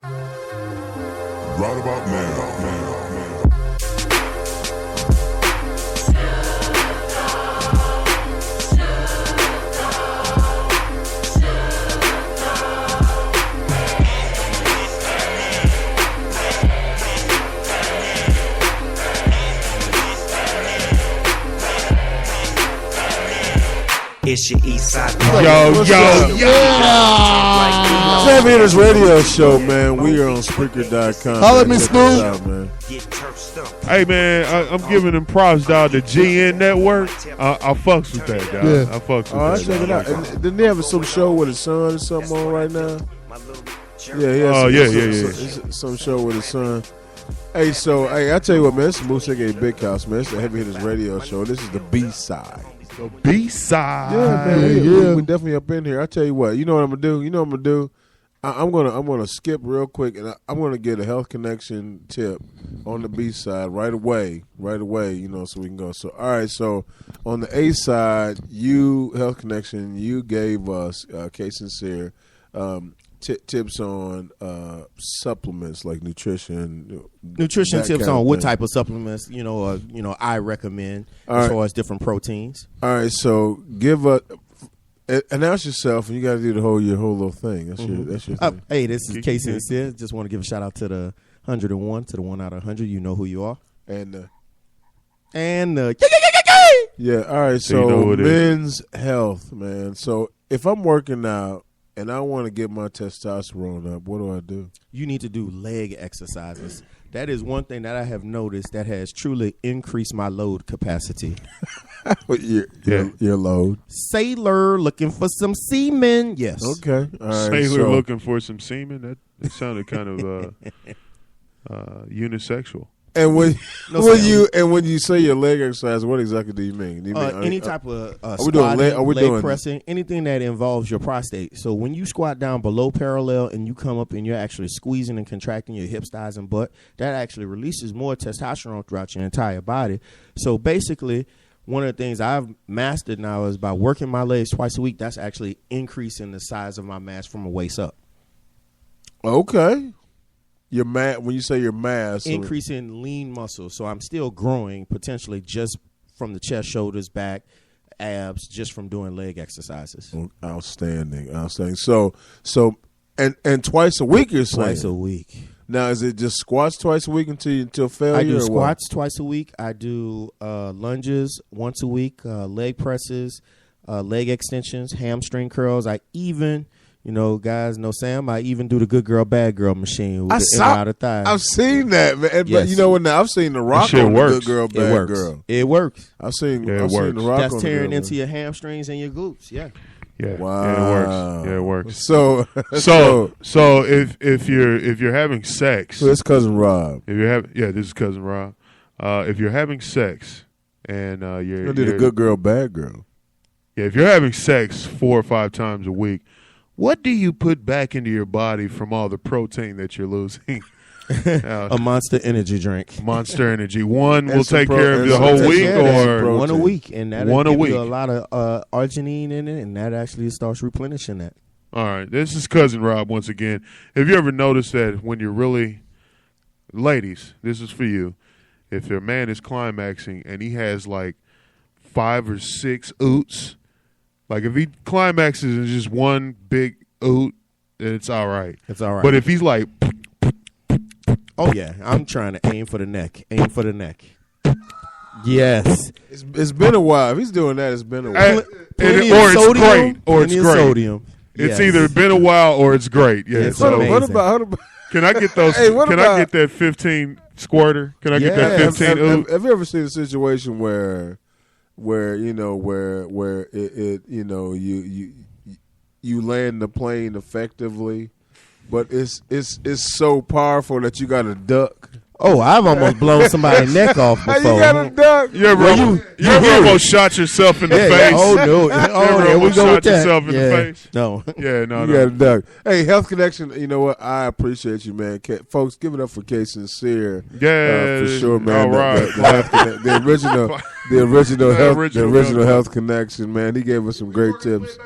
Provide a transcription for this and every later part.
Right about now. It's your east side. Yo. Heavy Hitters Radio Show, man. We are on Spreaker.com. Holla at me, Smooth. Man. Hey, man, I'm giving them props, dog. The GN Network, I fucks with that, dog. Yeah. I fucks with Oh, I that. check it out. And didn't they have some show with his son or something on right now? Yeah, yeah. Some show with his son. Hey, so, I tell you what, man, this is Moose aka Big House, man. It's the Heavy Hitters Radio Show. This is the B-side. The B-side. Yeah, man, Yeah. we definitely up in here. I tell you what, you know what I'm gonna do. I'm gonna skip real quick, and I'm gonna get a Health Connection tip on the B side right away. You know, so we can go. So all right, so on the A side, you Health Connection, you gave us K Sincere tips on supplements like nutrition Tips on what type of supplements I recommend as far as different proteins. All right, so give us. Announce yourself, and you got to do your whole little thing. That's your thing. Hey, this is K Sincere. Just want to give a shout out to the 101, to the 1 out of 100. You know who you are. And yeah. All right. So you know what men's health, man. So if I'm working out and I want to get my testosterone up, what do I do? You need to do leg exercises. That is one thing that I have noticed that has truly increased my load capacity. Your load. Sailor looking for some semen. Yes. Okay. All right. Sailor looking for some semen. That sounded kind of unisexual. And when you say your leg exercise, what exactly do you mean? Do you mean any type of squatting, leg pressing, anything that involves your prostate. So when you squat down below parallel and you come up and you're actually squeezing and contracting your hips, thighs, and butt, that actually releases more testosterone throughout your entire body. So basically, one of the things I've mastered now is by working my legs twice a week, that's actually increasing the size of my mass from the waist up. Okay. Your mass, when you say your mass, increasing lean muscle. So I'm still growing potentially just from the chest, shoulders, back, abs, just from doing leg exercises. Outstanding. So and twice a week you're saying? Twice a week. Now, is it just squats twice a week until failure? I do squats twice a week. I do lunges once a week, leg presses, leg extensions, hamstring curls. I even, guys know Sam, I even do the good girl, bad girl machine with the inner outer thigh. I've seen that, man. Yes. But you know what? Now I've seen the Rock on the good girl, bad girl. It works. I've seen the Rock. That's on tearing the into your hamstrings and your glutes. Yeah. Yeah. Wow. Yeah, it works. So if you're having sex, so it's cousin Rob. This is cousin Rob. If you're having sex and you're the good girl, bad girl. Yeah, if you're having sex 4 or 5 times a week, what do you put back into your body from all the protein that you're losing? A Monster Energy drink. Monster Energy. One will take care of the whole week, or one a week, and that'll give you a lot of arginine in it, and that actually starts replenishing that. All right, this is cousin Rob once again. Have you ever noticed that when you're really, ladies, this is for you, if your man is climaxing and he has like 5 or 6 oots, like if he climaxes in just one big oot, then it's all right. It's all right. But if he's like, oh yeah, I'm trying to aim for the neck. Aim for the neck. Yes. It's been a while. If he's doing that, it's been a while. It's great. Or it's great. Sodium. It's either been a while or it's great. Yeah. It's so what about can I get those? Hey, can I get that 15 squirter? Can I get that 15 oot? Have you ever seen a situation where you land the plane effectively, but it's so powerful that you got to duck? Oh, I've almost blown somebody's neck off before. You got to duck. You ever almost shot yourself in the face? Oh no! Oh, there we go with that. Yourself in the face? No. Yeah, no. You got to duck. Hey, Health Connection. You know what? I appreciate you, man. Folks, give it up for K Sincere. Yeah, for sure, man. All right. The original Health Connection, man. He gave us some great tips.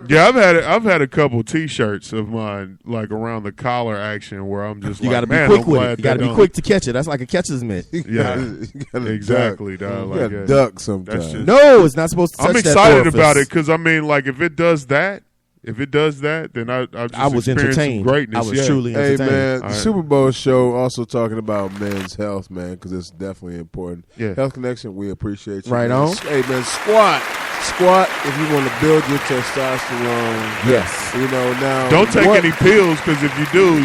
Yeah, I've had a couple T-shirts of mine like around the collar action where I'm just You like, got to be man, quick I'm with glad it. You got to that be don't- quick to catch it. That's like a catcher's mitt. Yeah, You gotta exactly, duck. dog. You Like gotta that. duck sometimes. just- No, it's not supposed to touch I'm that excited orifice. about it because I mean, like, if it does that, then I just I was experienced some entertained. greatness. I was yeah. truly Hey entertained. man, the All right. Super Bowl show also talking about men's health, man, because it's definitely important. Yeah. Health Connection, we appreciate you. Right man. on. Hey man, squat if you want to build your testosterone. Yes. You know now. Don't take what- any pills because if you do,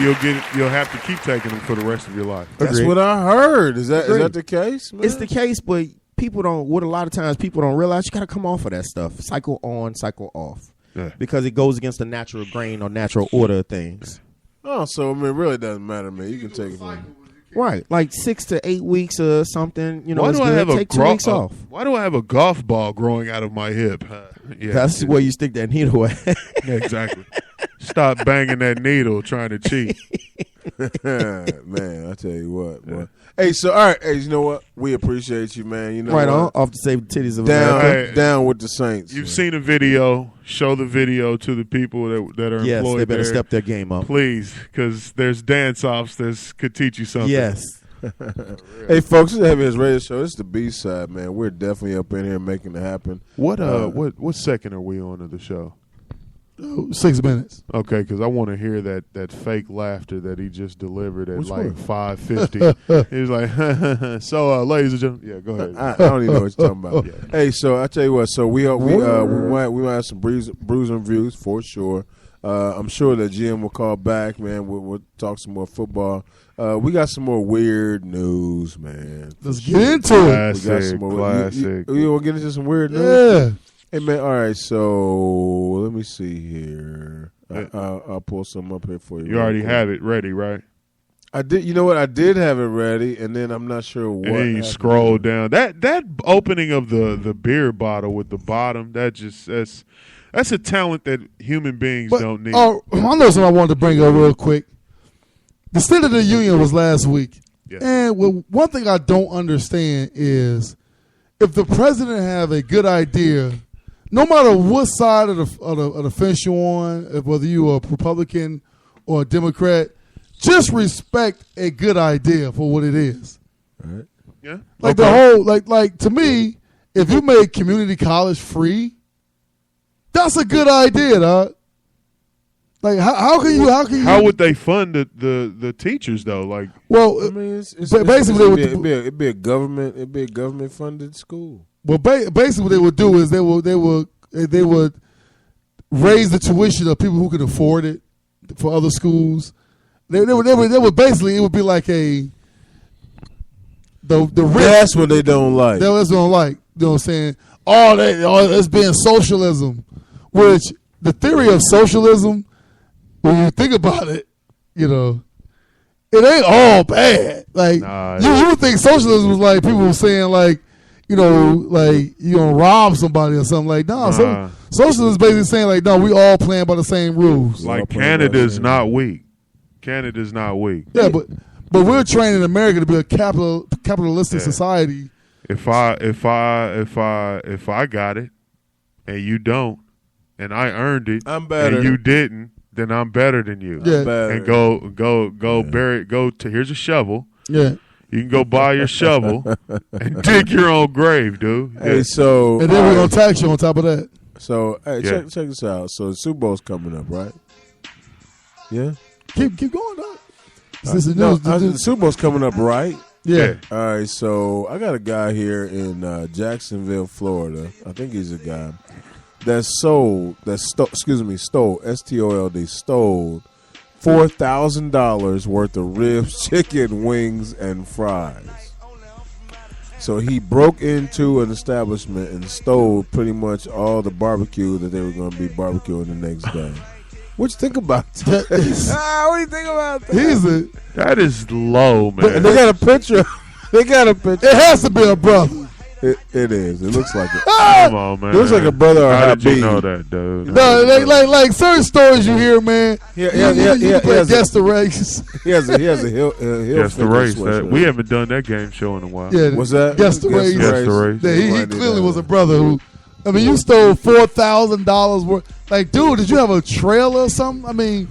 you'll have to keep taking them for the rest of your life. That's Agreed. what I heard. Is that Agreed. the case? Man? It's the case, but people don't. What a lot of times people don't realize, you got to come off of that stuff. Cycle on, cycle off, Yeah. because it goes against the natural grain or natural order of things. Oh, so I mean, it really doesn't matter, man. You can take it from. Right, like 6 to 8 weeks or something. You know, Why it's do I good. have Take 2 weeks off. Why do I have a golf ball growing out of my hip? Yeah, That's where you stick that needle at. yeah, exactly. Stop banging that needle trying to cheat. Man, I tell you what, boy. Hey, so all right, hey, you know what? We appreciate you, man. You know Right what? on, off the save the titties of Down, America. Hey, down with the Saints. You've man. seen a video. Show the video to the people that are Yes, employed they better there. step their game up. Please, because there's dance-offs that could teach you something. Yes. Hey, folks, this is Heavy Hits Radio Show. This is the B-side, man. We're definitely up in here making it happen. What second are we on of the show? 6 minutes. Okay, because I want to hear that fake laughter that he just delivered at Which like one? 5:50. He was like, "So, ladies and gentlemen, yeah, go ahead." I don't even know what you're talking about. Hey, so I tell you what. So we might have some bruising views for sure. I'm sure that GM will call back, man. We'll talk some more football. We got some more weird news, man. Let's get into it. We got Classic, some more. classic. You want to get into some weird news? Yeah. Hey man, all right. So let me see here. I'll pull some up here for you. You already have it ready, right? I did. You know what? I did have it ready, and then I'm not sure what. And then you happened. scroll down. That opening of the beer bottle with the bottom. That's a talent that human beings But, don't need. oh, I know something I wanted to bring up real quick. The State of the Union was last week. Yeah. And one thing I don't understand is if the president have a good idea, no matter what side of the fence you're on, whether you're a Republican or a Democrat, just respect a good idea for what it is. Right. Yeah, Like the whole like to me, if you make community college free, that's a good idea, dog. Like how can you How would they fund the teachers though? Like, well I mean, But basically it'd be a government funded school. well basically what they would do is they would raise the tuition of people who can afford it for other schools. They would basically, it would be like the rich. That's what they don't like. That's what I don't like. You know what I'm saying? It's being socialism, which the theory of socialism, when you think about it, you know, it ain't all bad. Like Nah, you would think socialism was like people saying like, you know, like you gonna rob somebody or something like. No, Nah. socialism is basically saying like, no, we all playing by the same rules. like Canada's not weak. Canada's not weak. Yeah, but we're training America to be a capitalistic Yeah. society. If I got it and you don't, and I earned it, I'm better. and you didn't, then I'm better than you. Yeah. Better. And go bury it. Go to here's a shovel. Yeah, You can go buy your shovel and dig your own grave, dude. Hey, Yeah. so and then we're gonna tax you on top of that. So hey, Yeah. check this out. So the Super Bowl's coming up, right? Yeah. Keep going, dog. This is No, news. the Super Bowl's coming up, right? Yeah. All right, so I got a guy here in Jacksonville, Florida. I think he's a guy that stole STOLD, stole $4,000 worth of ribs, chicken wings, and fries. So he broke into an establishment and stole pretty much all the barbecue that they were going to be barbecuing the next day. What you think about that? What do you think about that? He's a. That is low, man. And they got a picture. They got a picture. It has to be a brother. It is. It looks like it. Come on, man. It looks like a brother or How did you Habib. know that, dude? No, like certain stories you hear, man. Yeah, You play guess the race. He has a hill. Guess the race. We haven't done that game show in a while. Yeah, What's that? Guess the race. Guess the race. Yeah, he clearly was a brother who I mean, you stole $4,000 worth. Like, dude, did you have a trailer or something? I mean,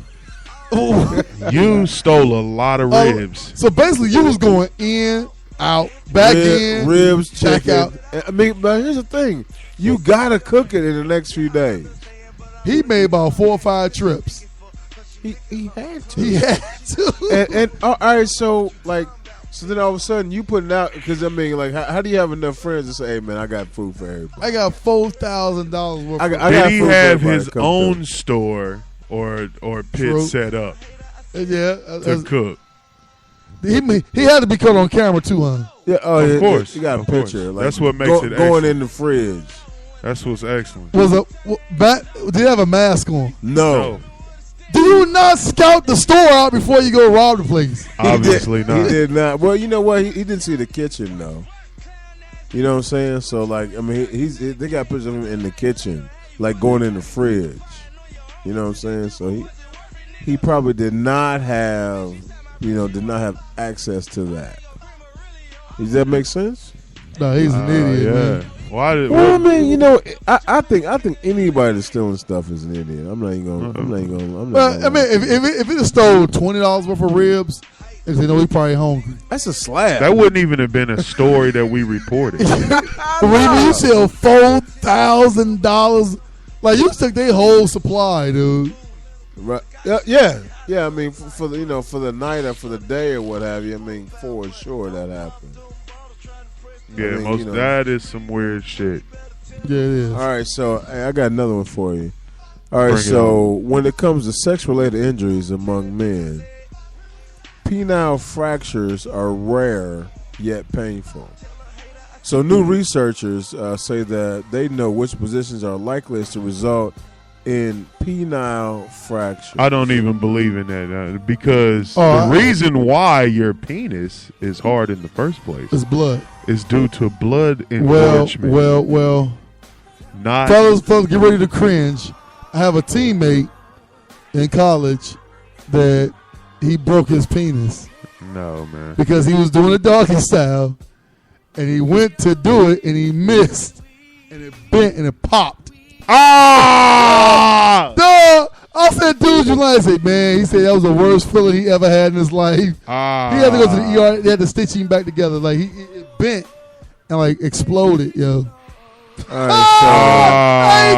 You stole a lot of ribs. So basically, you was going in, out, back in, ribs, back chicken. out. I mean, but here's the thing: you gotta cook it in the next few days. He made about 4 or 5 trips. He had to. He had to. And all right, so then all of a sudden you put it out because I mean, like, how do you have enough friends to say, "Hey, man, I got food for everybody"? I got $4,000 worth. I of got Did he food for have everybody his to come own through. store or pit True. set up Yeah, to cook? he had to be caught on camera too, huh? Yeah, Of course. You got a Of course. picture. Like, That's what makes it going excellent. in the fridge. That's what's excellent. Did he have a mask on? No. Do you not scout the store out before you go rob the place? Obviously He not. did not. Well, you know what? He didn't see the kitchen though. You know what I'm saying? So like, I mean, they got pictures of him in the kitchen, like going in the fridge. You know what I'm saying? So he probably did not have access to that. Does that make sense? No, he's an idiot, man. Well, I mean, you know, I think anybody that's stealing stuff is an idiot. I'm not even gonna. Well, I mean, if it had stole $20 worth of ribs, you know he probably hungry. that's a slab. That wouldn't even have been a story that we reported. But when you sell $4,000, like you took their whole supply, dude. Right. Yeah. I mean, for the for the night or for the day or what have you. I mean, for sure that happened. Yeah, I mean, that is some weird shit. Yeah, it is. All right, so hey, I got another one for you. All right, Bring it so when it comes to sex-related injuries among men, penile fractures are rare yet painful. So new researchers say that they know which positions are likeliest to result in penile fracture. I don't even believe in that because Oh, the reason why your penis is hard in the first place It's blood. is due to blood Well, engorgement. Not fellas, get ready to cringe. I have a teammate in college that he broke his penis no, man. because he was doing a doggy style, and he went to do it and he missed, and it bent and it popped. Ah! Duh! I said, dude, you lying? I said, man, he said that was the worst feeling he ever had in his life. Ah! He had to go to the ER. They had to stitch him back together. Like it bent and like exploded, yo. All right,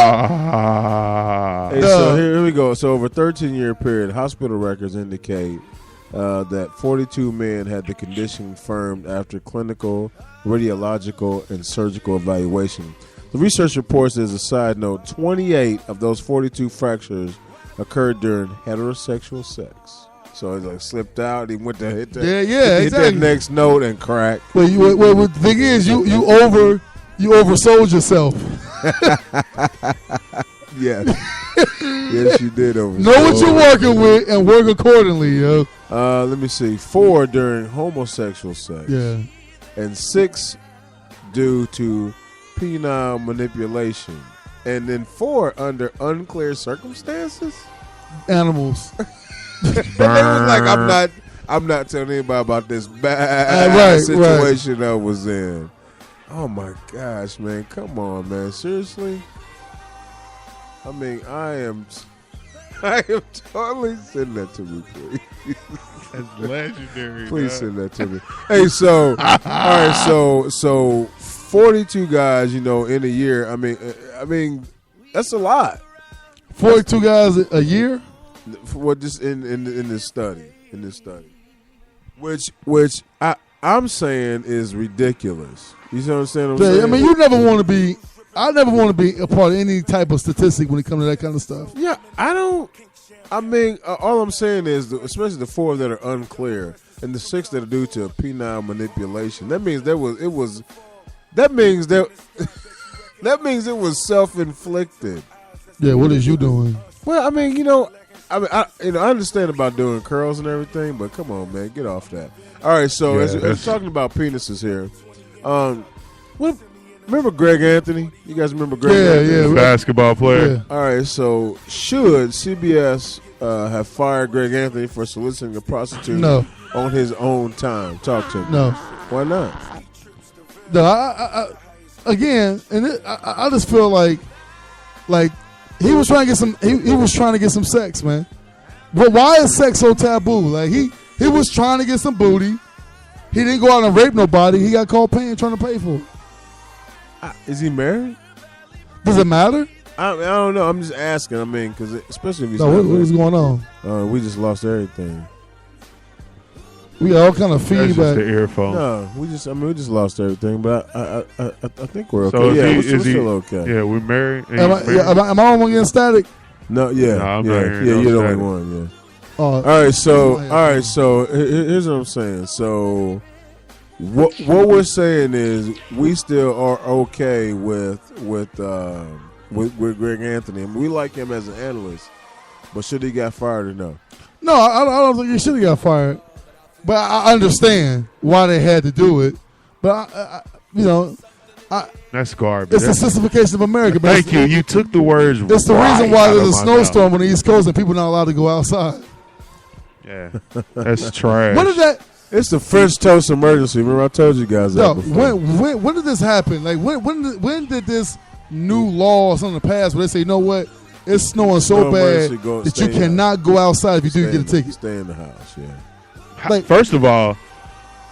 Ah! Hey, so here we go. So over a 13-year period, hospital records indicate that 42 men had the condition confirmed after clinical, radiological, and surgical evaluation. The research reports, as a side note, 28 of those 42 fractures occurred during heterosexual sex. So it like slipped out. He went to hit that, Yeah, hit exactly. that next note and crack. Well, the thing is, you oversold yourself. Yes. Yes, you did over. Know what you're working with and work accordingly, yo. Let me see. 4 during homosexual sex. Yeah. And 6 due to penile manipulation. And then 4 under unclear circumstances. Animals. And it was like, I'm not telling anybody about this bad Right, situation I was in. Oh my gosh, man. Come on, man. Seriously? I mean, I am totally send that to me, please. That's legendary. Please dog. send that to me. Hey, so all right, so 42 guys, in a year. I mean, that's a lot. 42 guys a year? For what just in this study, which I'm saying is ridiculous. You see what I'm saying? Yeah, I mean, I never want to be a part of any type of statistic when it comes to that kind of stuff. Yeah, all I'm saying is, especially the 4 that are unclear and the 6 that are due to penile manipulation. That means it was self-inflicted. Yeah, what is you doing? Well, I mean, I understand about doing curls and everything, but come on, man, get off that. All right, so as we're talking about penises here, remember Greg Anthony? You guys remember Greg Anthony? Yeah. Basketball player. Yeah. All right, so should CBS have fired Greg Anthony for soliciting a prostitute on his own time? Talk to me. No. Why not? No, again, and I just feel like he was trying to get some. He was trying to get some sex, man. But why is sex so taboo? Like he was trying to get some booty. He didn't go out and rape nobody. He got caught trying to pay for it. Is he married? Does it matter? I don't know. I'm just asking. I mean, because especially if he's No, what was going on? We just lost everything. We got all kind of That's just feedback. the earphone. No, we just lost everything. But I think we're okay. So Yeah, is we're he, still okay. Yeah, we're married. Am I the only one getting static? No, yeah, No, I'm yeah, not hearing yeah. no You're the only static. one. Yeah. Oh, All right. So here's what I'm saying. So what we're saying is we still are okay with Greg Anthony. I mean, we like him as an analyst, but should he got fired or no? No, I don't think he should have got fired. But I understand why they had to do it. But That's garbage. it's the sissification of America. Man. Thank you. You took the words. It's the right reason why out there's of a my snowstorm on the East Coast and people not allowed to go outside. mouth. Yeah, that's trash. When did that? It's the French toast emergency. Remember, I told you guys that No, before. when did this happen? Like when did this new law or something pass where they say, you know what, it's snowing so Snow bad emergency, go- that stay you in the cannot go outside if you do Stay get a in- ticket. Stay in the house. Yeah. Like, First of all,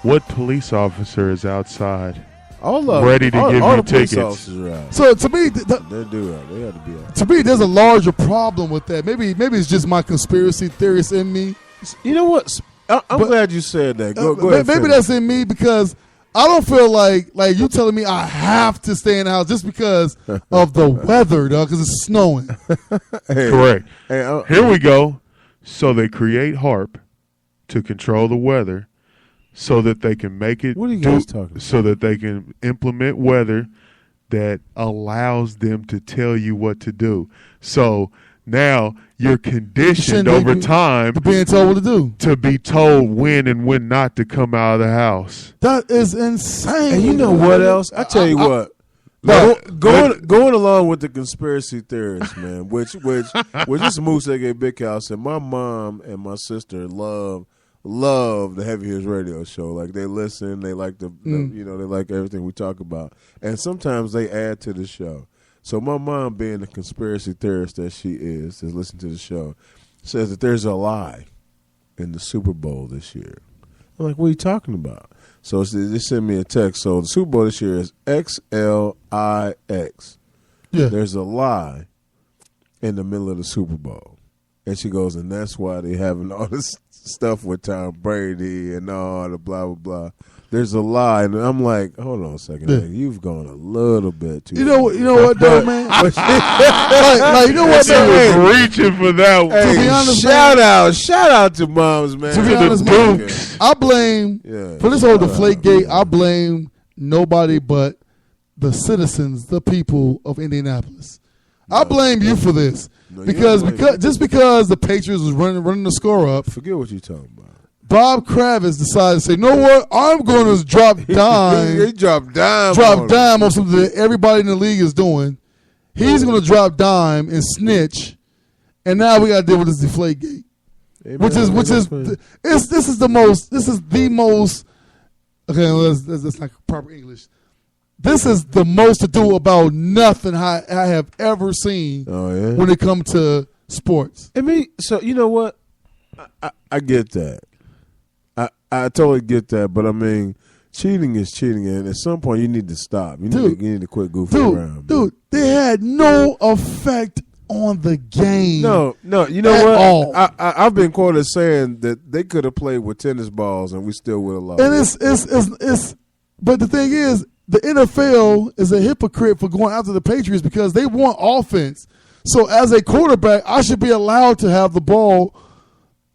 what police officer is outside All of ready to all, give all you the police tickets? officers are out. so to me, They do out. They have to be out. to me, there's a larger problem with that. Maybe it's just my conspiracy theorist in me. You know what? I'm But- glad you said that. Go ahead. Maybe finish. that's in me because I don't feel like you telling me I have to stay in the house just because of the weather, dog, because it's snowing. Hey, Correct. Hey, Here we go. So they create HARP to control the weather, so that they can make it. What are you guys talking about? So that they can implement weather that allows them to tell you what to do. So now you're conditioned over time Being told what to do. to be told when and when not to come out of the house. That is insane. And you know what else? I tell you what. Going along with the conspiracy theorists, man, which this Moose aka Big House, and my mom and my sister love the Heavy Hitters radio show. Like they listen, they like they like everything we talk about, and sometimes they add to the show. So my mom, being the conspiracy theorist that she is listening to the show, says that there's a lie in the Super Bowl this year. I'm like, what are you talking about? So they sent me a text. So the Super Bowl this year is XLIX. Yeah. There's a lie in the middle of the Super Bowl. And she goes, and that's why they having all this stuff with Tom Brady and all the blah, blah, blah. There's a lie. And I'm like, hold on a second. Yeah. Man, you've gone a little bit too You know what, though, man? like, you know what, She though? was reaching for that one. Hey, To be honest, shout out to moms, man. To be To the honest, man, Dukes. I blame Yeah, for this whole shout out. Deflategate. I blame nobody but the citizens, the people of Indianapolis. I blame you for this No, you because don't blame because the Patriots was running the score up. Forget what you're talking about. Bob Kravitz decided to say, "You know what? I'm going to drop He dime, dropped dime. on something that everybody in the league is doing. He's going to drop dime and snitch, and now we got to deal with this Deflategate." This is the most. Okay, that's not proper English. This is the most to do about nothing I have ever seen Oh yeah. when it comes to sports. I mean, so you know what? I get that. I totally get that, but I mean, cheating is cheating, and at some point you need to stop. You need to quit goofing around. Dude, they had no effect on the game. No, you know At what? all. I've been quoted saying that they could have played with tennis balls and we still would have lost. And it's but the thing is, the NFL is a hypocrite for going after the Patriots because they want offense. So as a quarterback, I should be allowed to have the ball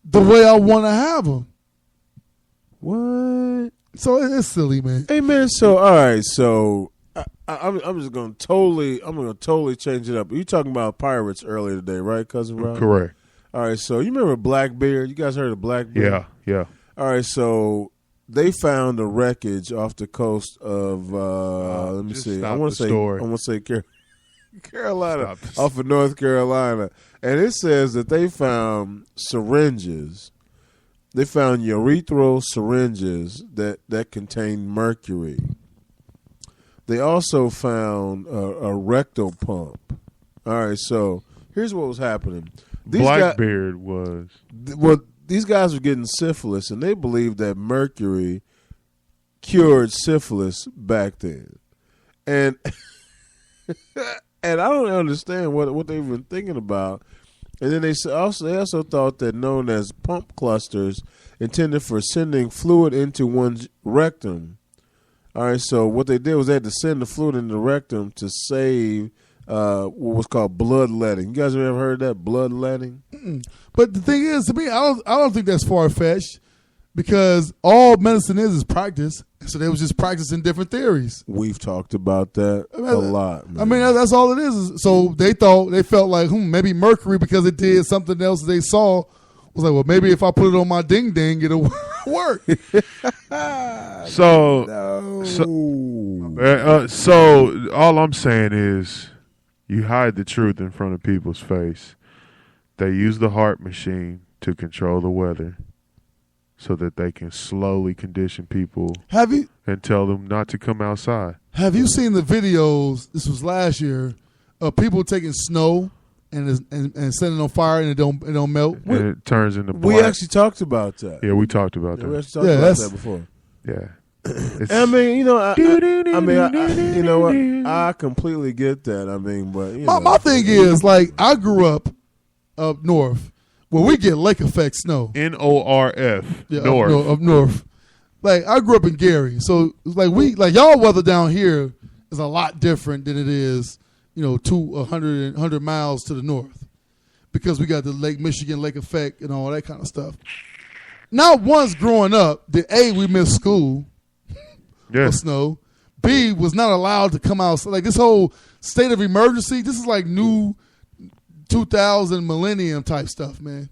the way I want to have them. What? So it's silly, man. Hey man, so all right, so I'm just gonna totally change it up. You talking about Pirates earlier today, right, cousin Rob? Correct. All right, so you remember Blackbeard? You guys heard of Blackbeard? Yeah. All right, so they found the wreckage off the coast of let me just see. stop I want the to story. say Carolina, Stop the off of North Carolina, and it says that they found syringes. They found urethral syringes that contain mercury. They also found a rectal pump. All right, so here's what was happening. Blackbeard was. These guys were getting syphilis, and they believed that mercury cured syphilis back then. And and I don't understand what they've been thinking about. And then they also thought that known as pump clusters intended for sending fluid into one's rectum. All right, so what they did was they had to send the fluid into the rectum to save what was called bloodletting. You guys have ever heard of that, bloodletting? But the thing is, to me, I don't think that's far fetched because all medicine is practice. So they was just practicing different theories. We've talked about that a lot, man. I mean, that's all it is. So they felt like, maybe mercury, because it did something else they saw, was like, well, maybe if I put it on my ding ding, it'll work. So all I'm saying is, you hide the truth in front of people's face. They use the heart machine to control the weather, so that they can slowly condition people and tell them not to come outside. Have you seen the videos, this was last year, of people taking snow and setting it on fire and it don't melt? And it turns into black. We actually talked about that. Yeah, we talked about We that. actually talked about that before. Yeah. I mean, I completely get that. I mean, but my thing is, like, I grew up north where we get lake effect snow. NORF. Yeah, North. Up north. Like, I grew up in Gary, so it's like y'all weather down here is a lot different than it is, 100 miles to the north, because we got the Lake Michigan lake effect and all that kind of stuff. Not once growing up did we missed school for snow. B, was not allowed to come out. Like, this whole state of emergency, this is like new 2000 millennium type stuff, man.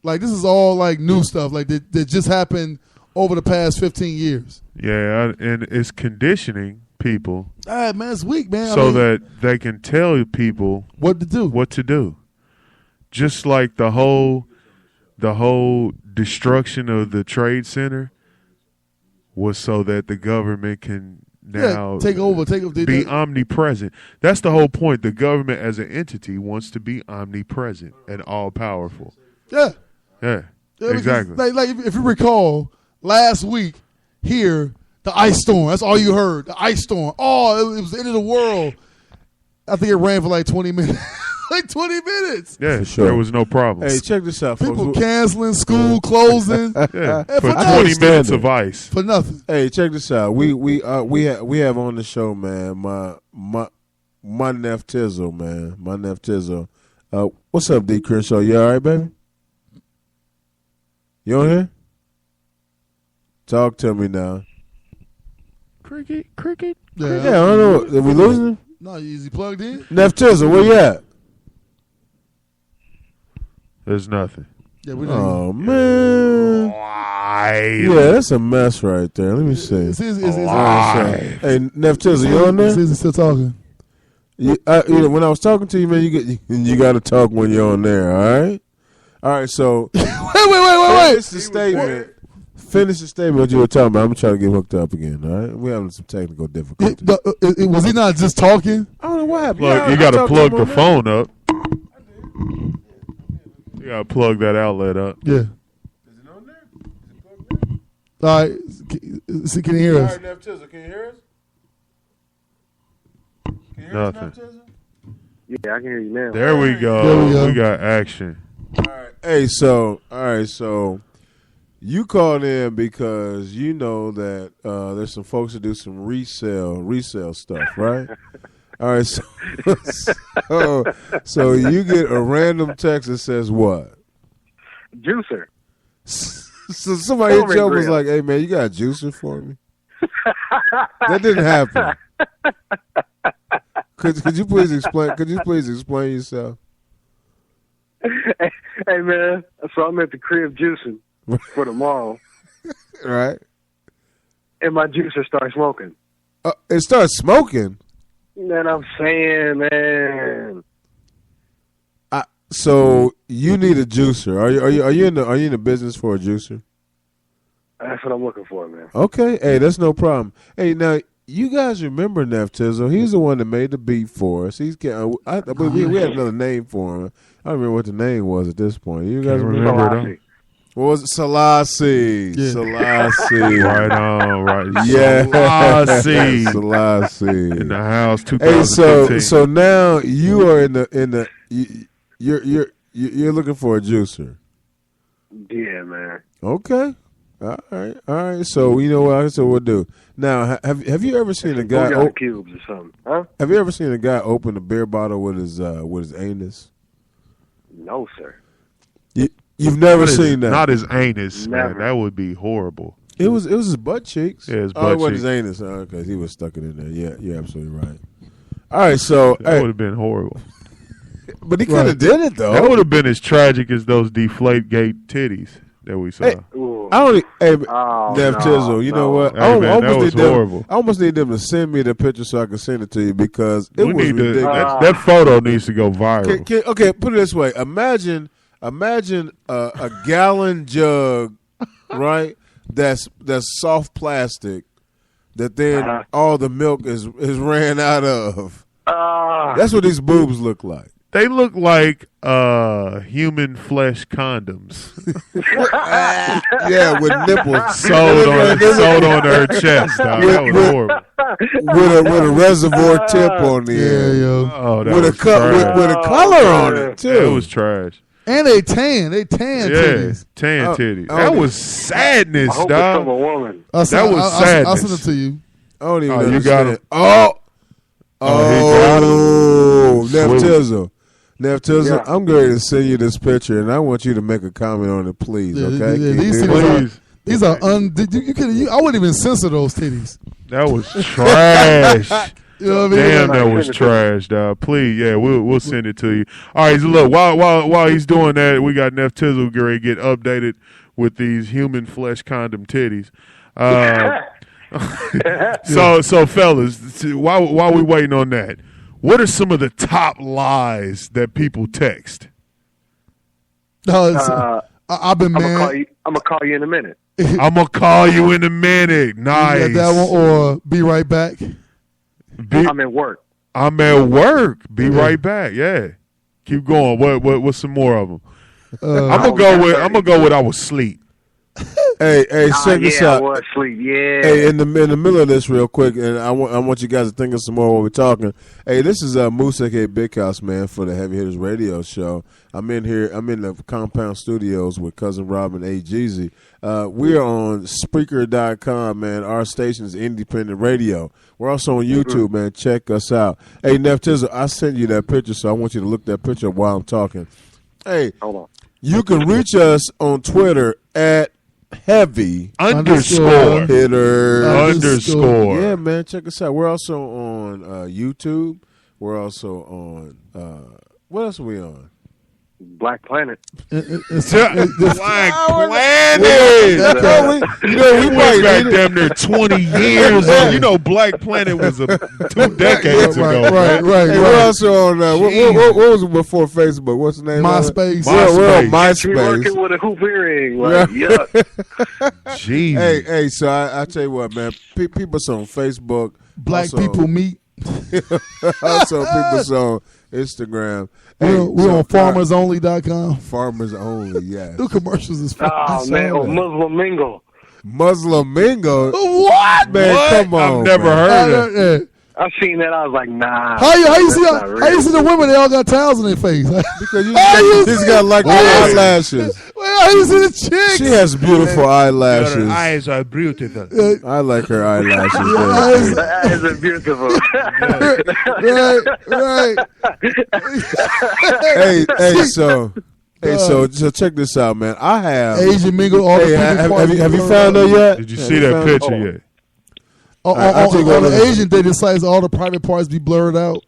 Like, this is all like new stuff, like that just happened over the past 15 years. Yeah, and it's conditioning people. Man, it's weak, man. That they can tell people what to do. Just like the whole destruction of the Trade Center was so that the government can now take over, be omnipresent. That's the whole point. The government as an entity wants to be omnipresent and all powerful. Yeah, exactly. Like if you recall, last week here, the ice storm. That's all you heard. The ice storm. Oh, it was the end of the world. I think it ran for like 20 minutes. Like 20 minutes. Yeah, sure. There was no problem. Hey, check this out, folks. People canceling school, closing. Yeah, for 20 minutes of ice. For nothing. Hey, check this out. We have on the show, man, my nephew Tizzle, man. My nephew Tizzle. What's up, D. Crenshaw? You all right, baby? You on here? Talk to me now. Cricket. Yeah, I don't know. Are we losing him? No, is he plugged in? Nephew Tizzle, where you at? There's nothing. Yeah, we Oh, man. Why? Yeah, that's a mess right there. Let me see. Hey, Nephew Tizzle, you on there? Is still talking? When I was talking to you, man, you got to talk when you're on there, all right? All right, so. Wait. Finish the statement. Finish the statement what you were talking about. I'm trying to get hooked up again, all right? We're having some technical difficulties. Was he not just talking? I don't know what happened. Look, you got to plug the phone up. You got to plug that outlet up. Yeah. Is it on there? Is it plugged in? All right. See, can you hear All us? right, Nephew Tizzle, can you hear us? Can you hear Nothing. us, Nephew Tizzle? Yeah, I can hear you now. There we go. There we go. We got action. All right. Hey, so you called in because you know that there's some folks that do some resale stuff, right? All right, so you get a random text that says what? Juicer. So somebody hit you up was like, "Hey man, you got a juicer for me?" That didn't happen. Could you please explain? Could you please explain yourself? Hey man, so I'm at the crib juicing for tomorrow, Right? and my juicer starts smoking. It starts smoking. Man, I'm saying, man. So you need a juicer. Are you in the business for a juicer? That's what I'm looking for, man. Okay. Hey, that's no problem. Hey, now You guys remember Neff Tizzle? He's the one that made the beat for us. We had another name for him. I don't remember what the name was at this point. You guys remember it? What was it? Selassie. Yeah. Selassie. Right on, right. Yeah. Selassie. Selassie. In the house, Hey, 2015. so now you are you're looking for a juicer. Yeah, man. Okay. All right. So you know what? So we'll do. Now, have you ever seen a guy? Cubes or something, huh? Have you ever seen a guy open a beer bottle with his anus? No, sir. You've never seen that? Not his anus, Never. man. That would be horrible. It was his butt cheeks. Yeah, his Oh, butt it wasn't cheeks. his anus. Oh, okay, he was stuck it in there. Yeah, you're absolutely right. All right, so That would have been horrible. but he could have did it though. That would have been as tragic as those Deflategate titties that we saw. Hey, Ooh. I don't. Hey, Oh, Neff no, Tizzle, you know no. what? Hey, I man, that was need them. horrible. I almost need them to send me the picture so I can send it to you because it We was need to, ridiculous. that photo needs to go viral. Okay, put it this way. Imagine a gallon jug, right? That's soft plastic that then all the milk is ran out of. That's what these boobs look like. They look like human flesh condoms Yeah, with nipples sold on her chest. Dog. That was horrible. with a reservoir tip on the Yeah, end. yo. Oh, that With was a trash. with a color on it too. It was trash. And they tan titties. Tan Oh, titties. oh, That yeah. was sadness, I hope it's from a dog. woman. I'll send- That was I'll sadness. send it to you. I don't even Oh, you understand. got him. Oh, he got Neff Sweet. Tizzle. Neff Tizzle, Yeah. I'm going to send you this picture, and I want you to make a comment on it, please. Yeah, Okay? yeah, Can these you do titties that? are- Please. These are I wouldn't even censor those titties. That was trash. You know what I mean? Damn, Like, that was trash, dog. Please, yeah, we'll send it to you. All right, so look, while he's doing that, we got Neff Tizzle ready to get updated with these human flesh condom titties. So fellas, while we waiting on that, what are some of the top lies that people text? no, I've been I'm gonna mad. call you in a minute. I'm gonna call you in a minute. You Nice. got that one, or be right back. I'm at work. I'm at work. Be right back. Yeah. Keep going. What's some more of them? I'm gonna go with I was asleep. Hey, check this I out. was asleep. Yeah. Hey, in the middle of this, real quick, and I want you guys to think of some more while we're talking. Hey, this is Moose aka Big House, man, for the Heavy Hitters Radio Show. I'm in here. I'm in the Compound Studios with cousin Rob and A. Jeezy. We are on Spreaker.com, man. Our station is independent radio. We're also on YouTube, man. Check us out. Hey, Neff Tizzle, I sent you that picture, so I want you to look that picture up while I'm talking. Hey, Hold on. you can reach us on Twitter at Heavy Underscore. Hitter. Underscore. Yeah, man, check us out. We're also on YouTube. We're also on what else are we on? Black Planet. Black Planet. We We might got damn near 20 years on. You know, Black Planet was 2 decades ago. Right. Hey, we're also on what was it before Facebook? What's the name? MySpace. We're on She MySpace. working with a hoop earring. Like, yuck. Jeez. Hey, so I tell you what, man. People's on Facebook. Black also, people meet. Also, people's on Instagram. We're on farmersonly.com. Farmers only, yes. The commercials is fun. Oh man, Muslim Mingle. Muslim Mingo. What? Man, What? come on. I've never man. heard of it. I seen that. I was like, nah. How you that's see not how you see the women? They all got towels on their face. Because you How just you got like the eyelashes. Well, how you see the chicks? She has beautiful eyelashes. eyes are beautiful. I like her eyelashes. That is beautiful. So check this out, man. I have. Asian mingle. All Hey, the have you found her yet? Did you see that picture yet? On the Asian dating sites, all the private parts be blurred out.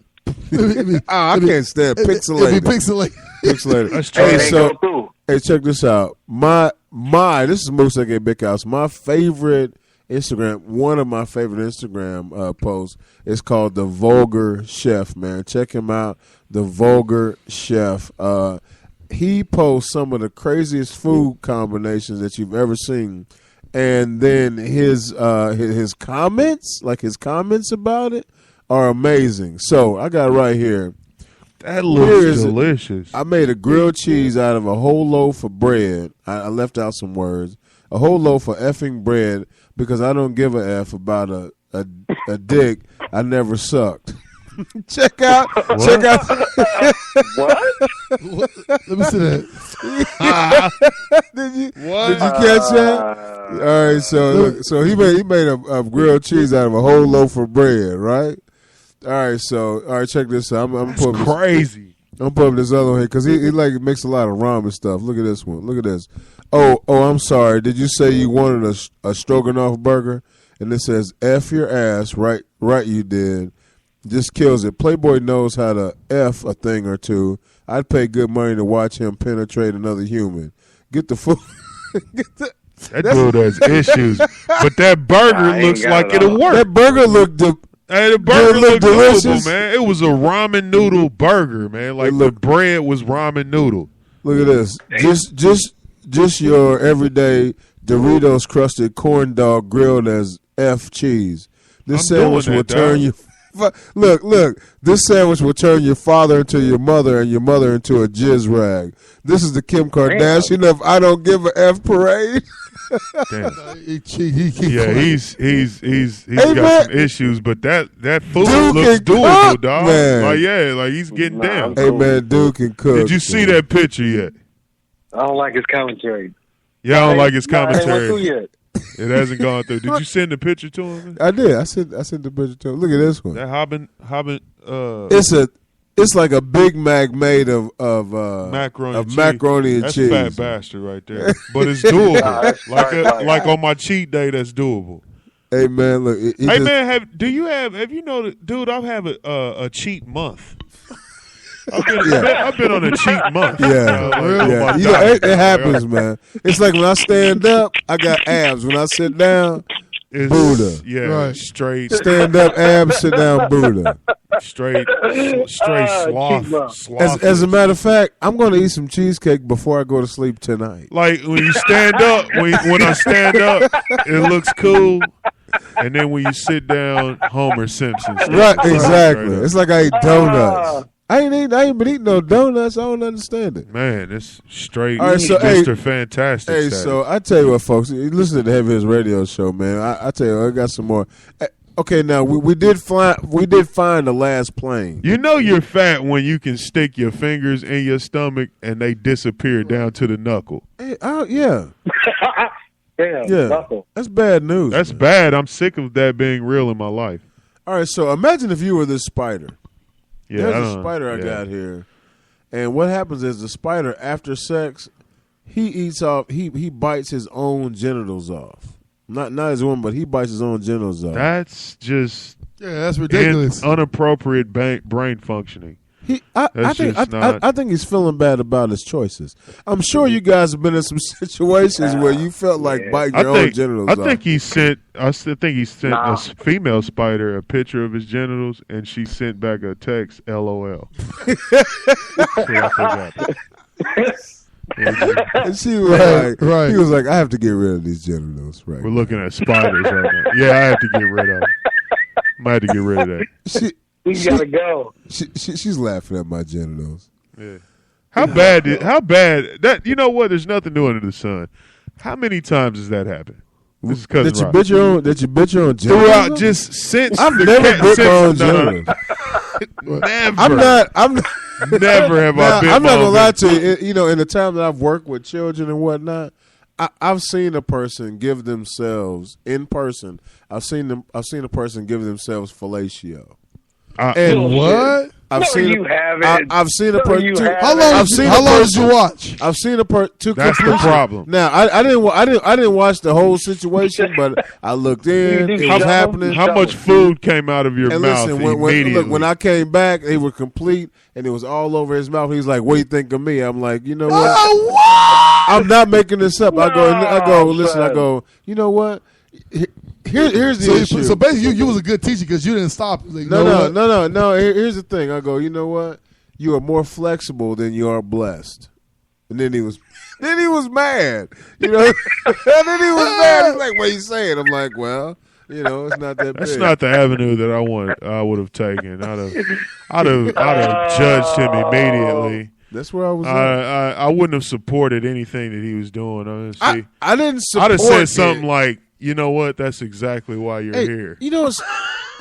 I can't stand It be pixelated. pixelated. Pixelated. That's Hey, trash. so Go through. hey, check this out. This is Moose aka Big House. My favorite Instagram, one of my favorite Instagram posts is called The Vulgar Chef, man. Check him out, The Vulgar Chef. He posts some of the craziest food combinations that you've ever seen. and then his comments, like his comments about it, are amazing. So I got it right here. That looks it. delicious. I made a grilled cheese out of a whole loaf of bread. I left out some words. A whole loaf of effing bread because I don't give a f about a dick I never sucked. Check out. What? Let me see that. Did you catch that? All right, so he made a grilled cheese out of a whole loaf of bread, right? All right, check this out. I'm putting crazy. I'm putting this other one here because he like makes a lot of ramen stuff. Look at this one. Look at this. Oh, I'm sorry. Did you say you wanted a stroganoff burger? And it says F your ass. Right, you did. Just kills it. Playboy knows how to F a thing or two. I'd pay good money to watch him penetrate another human. Get the food. That dude has issues, but that burger looks like it'll work. That burger looked. The burger looked delicious, man. It was a ramen noodle burger, man. Like the bread was ramen noodle. Look at this. Just your everyday Doritos crusted corn dog grilled as F cheese. This sandwich will turn you. Look. This sandwich will turn your father into your mother and your mother into a jizz rag. This is the Kim Kardashian of I don't give a F parade. He's got some issues, but that food looks doable, dog. Man. Like he's getting down. Hey man, dude can cook. Did you see that picture yet? I don't like his commentary. Yeah, I don't like his commentary. It ain't yet. It hasn't gone through. Did you send the picture to him? I did. I sent the picture to him. Look at this one. That Hobbin. It's like a Big Mac made of macaroni and cheese. That's a fat bastard right there. But it's doable. Like on my cheat day, that's doable. Hey man, look. Man, have you know, dude? I have a cheat month. I've been on a cheat month. Yeah. You know, it happens, man. It's like when I stand up, I got abs. When I sit down, it's Buddha. Yeah, right. Straight. Stand up, abs, sit down, Buddha. Straight sloth. As a matter of fact, I'm going to eat some cheesecake before I go to sleep tonight. Like when you stand up, when I stand up, it looks cool. And then when you sit down, Homer Simpson. Right, exactly. It's like I eat donuts. I ain't been eating no donuts. I don't understand it. Man, it's straight Mr. Fantastic. Hey, so I tell you what, folks. Listen to the Heavy Hitters Radio Show, man. I tell you, I got some more. Okay, now we did find the last plane. You know you're fat when you can stick your fingers in your stomach and they disappear down to the knuckle. Hey, yeah. Yeah. Knuckle. That's bad news. That's bad. I'm sick of that being real in my life. All right, so imagine if you were this spider. Yeah, there's a spider I got here, and what happens is the spider after sex, he bites his own genitals off. Not his own, but he bites his own genitals off. That's just that's ridiculous. Inappropriate brain functioning. I think he's feeling bad about his choices. I'm sure you guys have been in some situations where you felt like biting your own genitals off. I think he sent a female spider a picture of his genitals, and she sent back a text, LOL. And she was right. He was like, I have to get rid of these genitals. Right. We're looking at spiders right now. Yeah, I have to get rid of them. I might have to get rid of that. We gotta go. She's laughing at my genitals. Yeah. How bad that? You know what? There's nothing new under the sun. How many times does that happen? This is cousin Rob. That you bit your own genitals? Throughout, just since I've never bit my own genitals. Never. I'm not. Never have I been. I'm not gonna lie to you. You know, in the time that I've worked with children and whatnot, I've seen a person give themselves in person. I've seen a person give themselves fellatio. And what? I've seen a person. How long did you watch? I've seen a person. That's the problem. Now I didn't watch the whole situation, but I looked in. It was happening. How much food came out of your mouth immediately? When I came back, they were complete, and it was all over his mouth. He's like, "What do you think of me?" I'm like, "You know what? I'm not making this up." I go. Listen. I go. You know what? Here's the issue. So basically, you was a good teacher because you didn't stop. Like, no. Here's the thing. I go, you know what? You are more flexible than you are blessed. And then he was Then he was mad. You know? Then he was mad. He's like, what you saying? I'm like, well, you know, it's not that That's big. not the avenue that I would have taken. I'd have judged him immediately. That's where I was at. I wouldn't have supported anything that he was doing. I didn't support I'd have said something it. like, you know what? That's exactly why you're here. You know,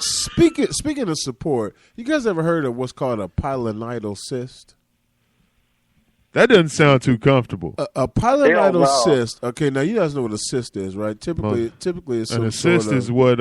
speaking of support, you guys ever heard of what's called a pilonidal cyst? That doesn't sound too comfortable. A pilonidal no. cyst. Okay, now you guys know what a cyst is, right? Typically, it's some An assist sort of, is what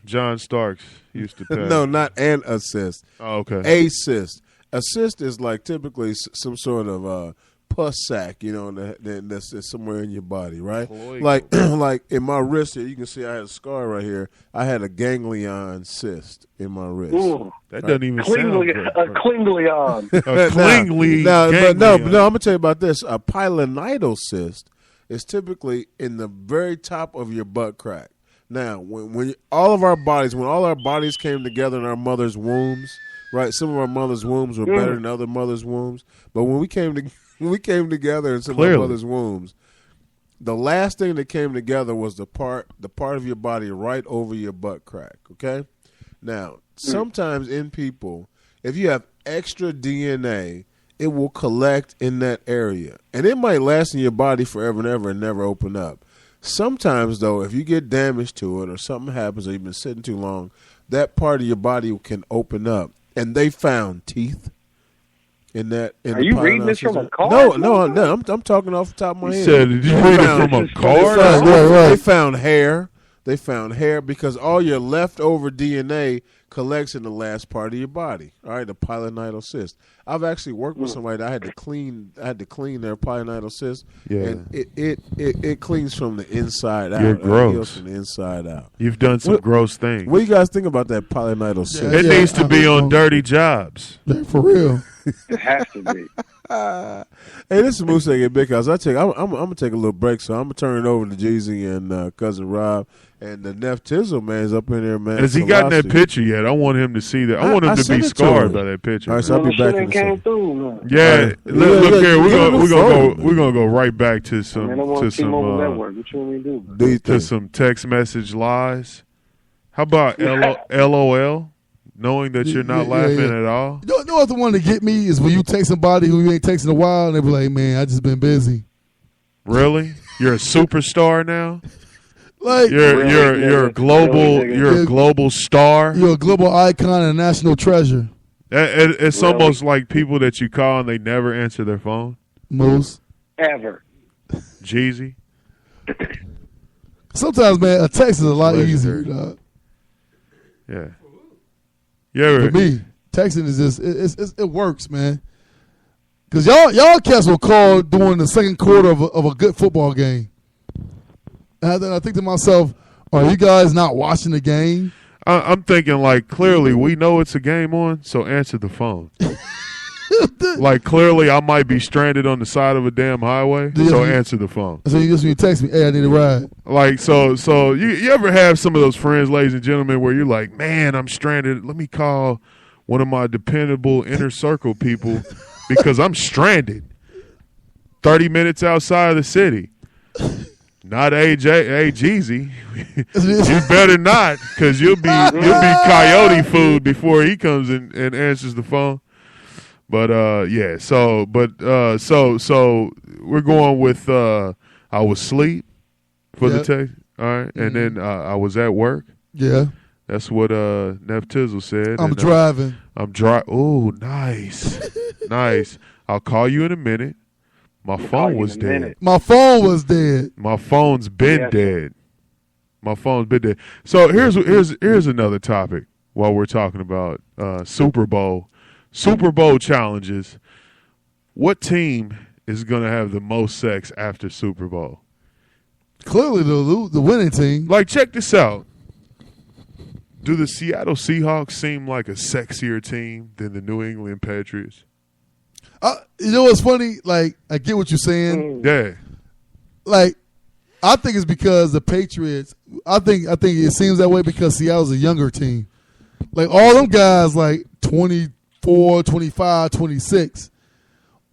John Starks used to pay. no, not an assist. Oh, okay. A cyst. A cyst is like typically some sort of pus sac, you know, that's somewhere in your body, right? Like like in my wrist here, you can see I had a scar right here. I had a ganglion cyst in my wrist. Ooh, That doesn't even sound good. a Klinglion. A klingly No, but no, ganglion. I'm gonna tell you about this. A pilonidal cyst is typically in the very top of your butt crack. Now, when all our bodies came together in our mother's wombs, right? Some of our mother's wombs were better than other mothers' wombs, but when we came together in some of our mother's wombs, the last thing that came together was the part of your body right over your butt crack. Okay, now sometimes in people, if you have extra DNA, it will collect in that area, and it might last in your body forever and ever and never open up. Sometimes, though, if you get damage to it or something happens or you've been sitting too long, that part of your body can open up. And they found teeth in that. Are you reading this from a card? No. I'm talking off the top of my You head. said, did you read it from a card? They found hair. They found hair because all your leftover DNA collects in the last part of your body. All right, the pilonidal cyst. I've actually worked with somebody that I had to clean their pilonidal cyst. Yeah. And it cleans from the inside out. You're It gross. heals from the inside out. You've done some gross things. What do you guys think about that pilonidal cyst? It needs to be on dirty jobs. Yeah, for real. It has to be. Hey, this is Moose and Big House. I'm gonna take a little break, so I'm gonna turn it over to Jeezy and cousin Rob and the Neff Tizzle man's up in there, man. Has he gotten that Velocity. picture yet? I want him to see that. I want him I to sent be it to scarred him. by that picture. All right, so I'll No be back shit in a ain't came second. through, man. Yeah, look look, here. get on the We're phone. gonna go right back to some Man, I want T-Mobile Network. What you want me to do? Do you to think? some text message lies. How about LOL? Knowing that you're not Yeah, laughing yeah. at all. You know what the one to get me is when you text somebody who you ain't texting in a while, and they be like, "Man, I just been busy." Really? You're a superstar now. Like You're a global star. you're a global icon and a national treasure. It's almost like people that you call and they never answer their phone. Moose. Ever. Jeezy. Sometimes, man, a text is a lot Legendary. easier. Dog. Yeah. Yeah. For me, texting is just it works, man. Cause y'all cats will call during the second quarter of a good football game. And then I think to myself, are you guys not watching the game? I'm thinking like clearly we know it's a game on, so answer the phone. Like clearly I might be stranded on the side of a damn highway, so answer the phone. So you just when you text me, hey, I need a ride. Like so you ever have some of those friends, ladies and gentlemen, where you're like, man, I'm stranded. Let me call one of my dependable inner circle people because I'm stranded. 30 minutes outside of the city. Not AJ, hey Jeezy. You better not, because you'll be coyote food before he comes in and answers the phone. But yeah, so we're going with I was asleep for the text. All right, and then I was at work. Yeah, That's what Neff Tizzle said. I'm And, driving. I'm driving. Oh, nice, nice. I'll call you in a minute. My phone was dead. My phone was dead. My phone's been Yes. dead. My phone's been dead. So here's another topic while we're talking about Super Bowl challenges. What team is going to have the most sex after Super Bowl? Clearly, the winning team. Like, check this out. Do the Seattle Seahawks seem like a sexier team than the New England Patriots? You know what's funny? Like, I get what you're saying. Yeah. Like, I think it's because the Patriots. I think it seems that way because Seattle's a younger team. Like all them guys, like 24, 25, 26.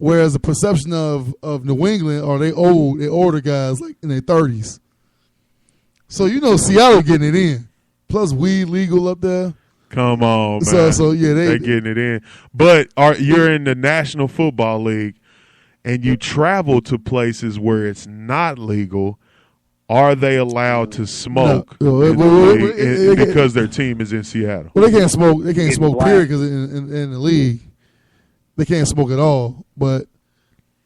Whereas the perception of New England are they older guys like in their 30s. So Seattle getting it in. Plus weed legal up there. Come on, man. So yeah, they getting it in. But you're in the National Football League and you travel to places where it's not legal. Are they allowed to smoke because their team is in Seattle? Well, they can't smoke. They can't smoke. Period. Because in the league, they can't smoke at all. But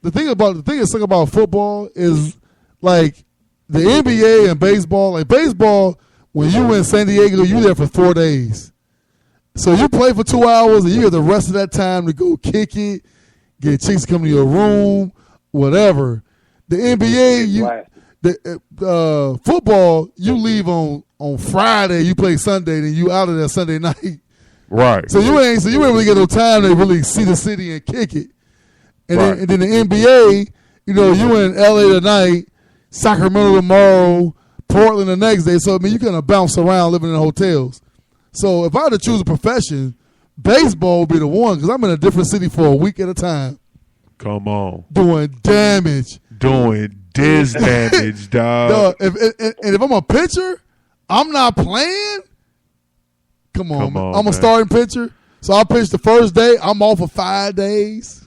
the thing about football is like the NBA and baseball. Like baseball, when you in San Diego, you there for 4 days. So you play for 2 hours, and you have the rest of that time to go kick it, get chicks to come to your room, whatever. The NBA, football, you leave on Friday, you play Sunday, then you out of there Sunday night. Right. So you ain't really get no time to really see the city and kick it. And then the NBA, you in LA tonight, Sacramento tomorrow, Portland the next day. So you kind of bounce around living in hotels. So if I had to choose a profession, baseball would be the one because I'm in a different city for a week at a time. Come on. Doing damage. Doing this damage, dog. If I'm a pitcher, I'm not playing. Come on, man. I'm a starting pitcher. So I pitch the first day. I'm off for 5 days.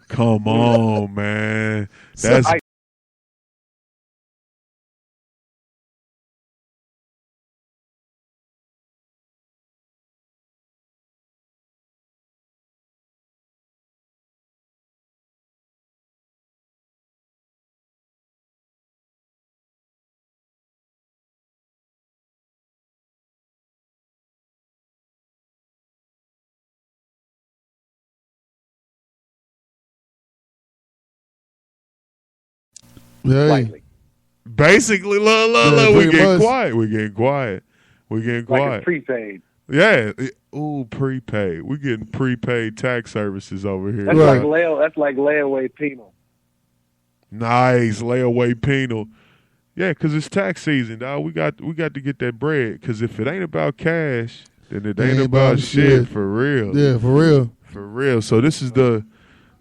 Come on, man. That's Slightly. basically, Yeah, we pretty getting much. quiet. We getting quiet. Like a prepaid. Yeah. Ooh, prepaid. We getting prepaid tax services over here. That's Right. like layaway penal. Nice layaway penal. Yeah, because it's tax season, dog. We got to get that bread. Because if it ain't about cash, then it ain't about shit for real. Yeah, for real. For real. So this is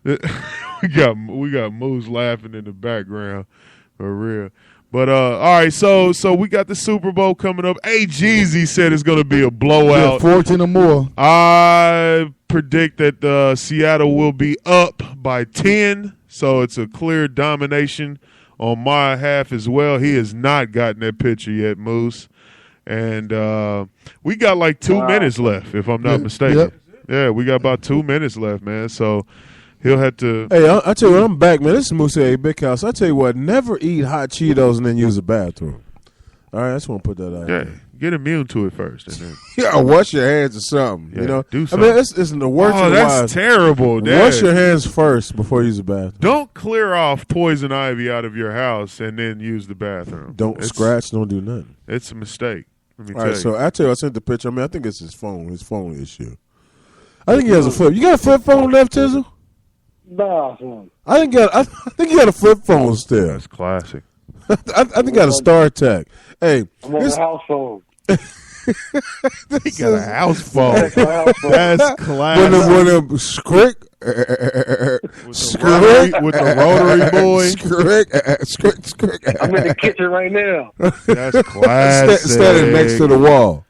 we got Moose laughing in the background. For real. But all right, so we got the Super Bowl coming up. Hey, Jeezy said it's gonna be a blowout. Yeah, 14 or more. I predict that Seattle will be up by 10, so it's a clear domination on my half as well. He has not gotten that picture yet, Moose. And we got like 2 minutes left, if I'm not mistaken. Yep. Yeah, we got about 2 minutes left, man. So he'll have to. Hey, I tell you what, I'm back, man. This is Moose A Big House. I tell you what, never eat hot Cheetos and then use the bathroom. All right, I just want to put that out. Yeah, there. get immune to it first, and then Yeah, wash your hands or something. Yeah, do I something. mean, it's the worst. oh, that's terrible. Dad. Wash your hands first before you use the bathroom. Don't clear off poison ivy out of your house and then use the bathroom. Don't scratch. Don't do nothing. It's a mistake. Let me All tell right, you. so I tell you, I sent the picture. I mean, I think it's his phone issue. I think he has a flip. You got a flip phone left, Tizzle? Nah, son. I think you got a flip phone still. That's classic. I think you got a StarTech. Hey, I'm on the house phone. He got a house phone. That's my house phone. That's one classic. of them scrick. With the rotary boy. Scrick. I'm in the kitchen right now. That's classic. Standing next to the wall.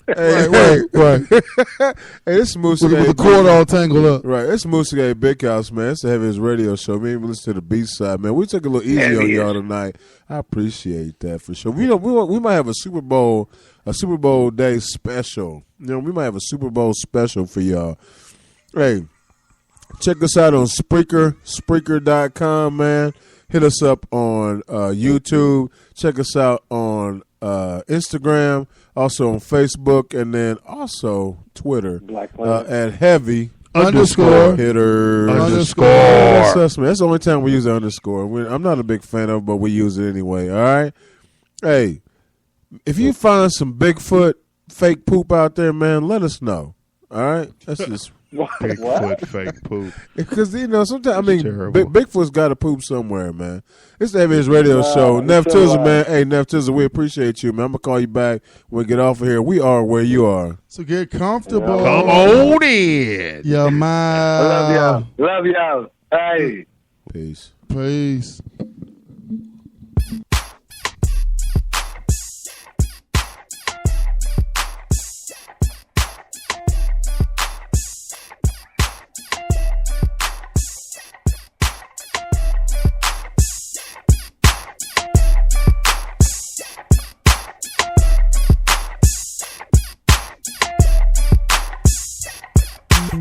Hey, Right. hey, this is Moose With Gay. the cord all tangled up. Right, it's Moose Gay Big House, man. It's the heaviest radio show. We even listen to the B side, man. We took a little easy on y'all tonight. I appreciate that for sure. We might have a Super Bowl day special. We might have a Super Bowl special for y'all. Hey, check us out on Spreaker.com, man. Hit us up on YouTube. Check us out on Instagram, also on Facebook, and then also Twitter Black Planet. at heavy Underscore. hitter Underscore. That's us, man. That's the only time we use the underscore. I'm not a big fan of it, but we use it anyway. All right. Hey, if you find some Bigfoot fake poop out there, man, let us know. All right. That's just Bigfoot fake poop. Because sometimes terrible. Bigfoot's got to poop somewhere, man. It's the Heavy's radio show. Neff Tizzle, man. Hey, Neff Tizzle, we appreciate you, man. I'm gonna call you back when we get off of here. We are where you are. So get comfortable. Come on in. Yeah, man. Love y'all. Hey. Peace. Peace.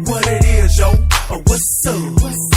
What it is, yo? What's up?